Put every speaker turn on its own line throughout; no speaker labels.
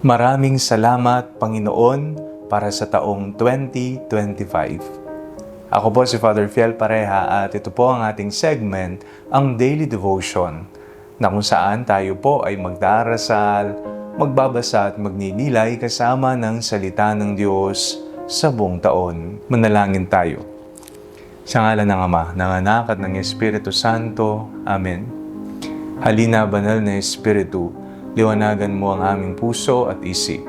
Maraming salamat, Panginoon, para sa taong 2025. Ako po si Father Fiel Pareha at ito po ang ating segment, ang Daily Devotion, na kung saan tayo po ay magdarasal, magbabasa at magninilay kasama ng salita ng Diyos sa buong taon. Manalangin tayo. Sa ngalan ng Ama, ng Anak at ng Espiritu Santo. Amen. Halina, banal na Espiritu, liwanagan mo ang aming puso at isip,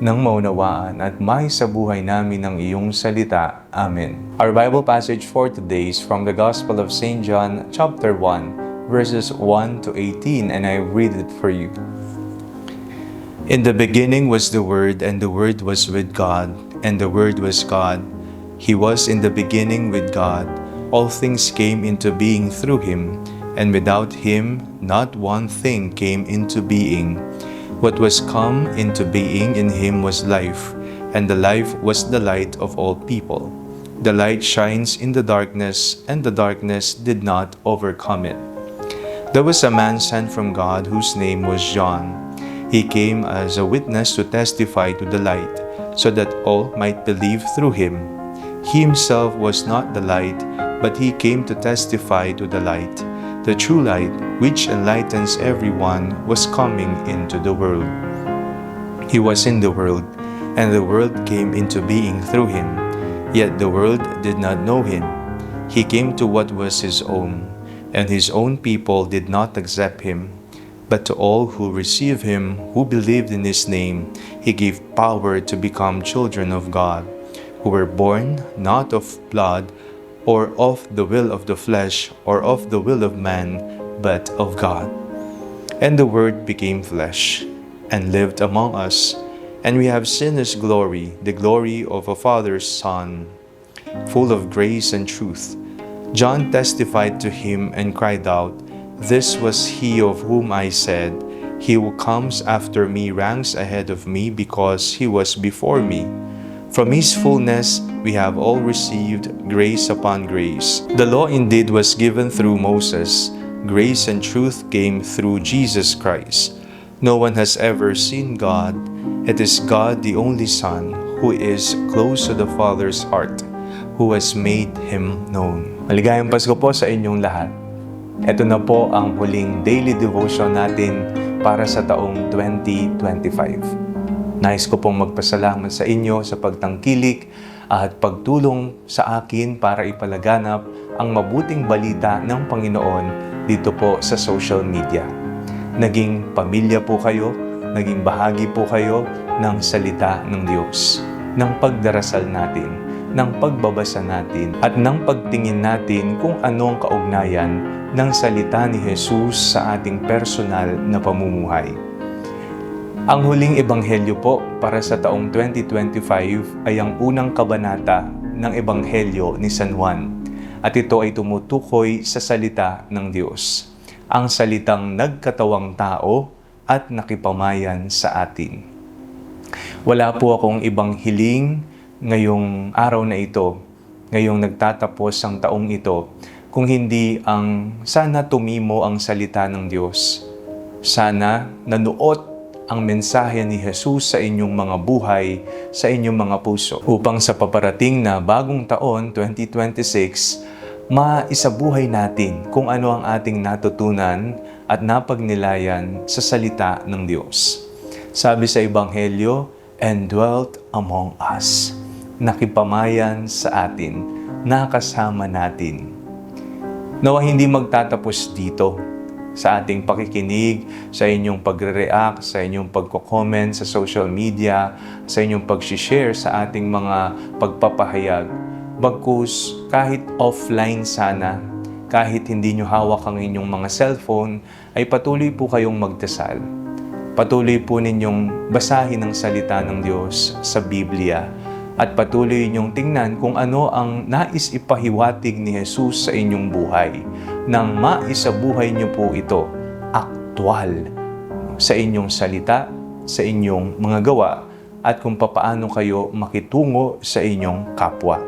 nang maunawaan at may sa buhay namin ng iyong salita. Amen. Our Bible passage for today is from the Gospel of St. John, chapter 1, verses 1 to 18, and I read it for you. In the beginning was the Word, and the Word was with God, and the Word was God. He was in the beginning with God. All things came into being through Him, and without Him, not one thing came into being. What was come into being in Him was life, and the life was the light of all people. The light shines in the darkness, and the darkness did not overcome it. There was a man sent from God whose name was John. He came as a witness to testify to the light, so that all might believe through him. He himself was not the light, but he came to testify to the light. The true light, which enlightens everyone, was coming into the world. He was in the world, and the world came into being through him. Yet the world did not know him. He came to what was his own, and his own people did not accept him. But to all who received him, who believed in his name, he gave power to become children of God, who were born not of blood, or of the will of the flesh, or of the will of man, but of God. And the Word became flesh, and lived among us, and we have seen His glory, the glory of a Father's Son, full of grace and truth. John testified to Him and cried out, "This was He of whom I said, He who comes after me ranks ahead of me, because He was before me." From His fullness we have all received grace upon grace. The law indeed was given through Moses. Grace and truth came through Jesus Christ. No one has ever seen God. It is God, the only Son, who is close to the Father's heart, who has made Him known. Maligayang Pasko po sa inyong lahat. Ito na po ang huling daily devotion natin para sa taong 2025. Nais ko pong magpasalamat sa inyo sa pagtangkilik at pagtulong sa akin para ipalaganap ang mabuting balita ng Panginoon dito po sa social media. Naging pamilya po kayo, naging bahagi po kayo ng salita ng Diyos, ng pagdarasal natin, ng pagbabasa natin, at ng pagtingin natin kung anong kaugnayan ng salita ni Jesus sa ating personal na pamumuhay. Ang huling ebanghelyo po para sa taong 2025 ay ang unang kabanata ng ebanghelyo ni San Juan, at ito ay tumutukoy sa salita ng Diyos, ang salitang nagkatawang tao at nakipamayan sa atin. Wala po akong ibang hiling ngayong araw na ito, ngayong nagtatapos ang taong ito, kung hindi ang sana tumimo ang salita ng Diyos. Sana nanuot ang mensahe ni Jesus sa inyong mga buhay, sa inyong mga puso, upang sa paparating na bagong taon, 2026, maisabuhay natin kung ano ang ating natutunan at napagnilayan sa salita ng Diyos. Sabi sa Ebanghelyo, "And dwelt among us." Nakipamayan sa atin, nakasama natin. Nawa hindi magtatapos dito sa ating pakikinig, sa inyong pagre-react, sa inyong pagko-comment sa social media, sa inyong pag-share sa ating mga pagpapahayag. Bagkus, kahit offline sana, kahit hindi nyo hawak ang inyong mga cellphone, ay patuloy po kayong magdasal. Patuloy po ninyong basahin ang salita ng Diyos sa Biblia, at patuloy ninyong tingnan kung ano ang nais ipahiwatig ni Jesus sa inyong buhay, nang maisabuhay niyo po ito aktwal sa inyong salita, sa inyong mga gawa, at kung papaano kayo makitungo sa inyong kapwa.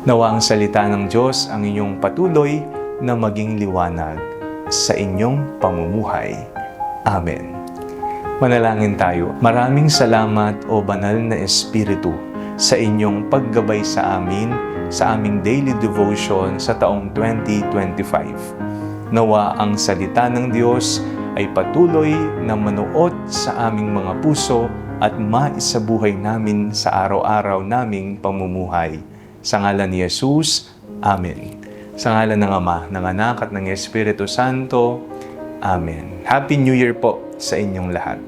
Nawa ang salita ng Diyos ang inyong patuloy na maging liwanag sa inyong pamumuhay. Amen. Manalangin tayo. Maraming salamat o banal na Espiritu sa inyong paggabay sa amin sa aming daily devotion sa taong 2025. Nawa ang salita ng Diyos ay patuloy na manuot sa aming mga puso at maisabuhay namin sa araw-araw naming pamumuhay. Sa ngalan ni Jesus, Amen. Sa ngalan ng Ama, ng Anak at ng Espiritu Santo, Amen. Happy New Year po sa inyong lahat.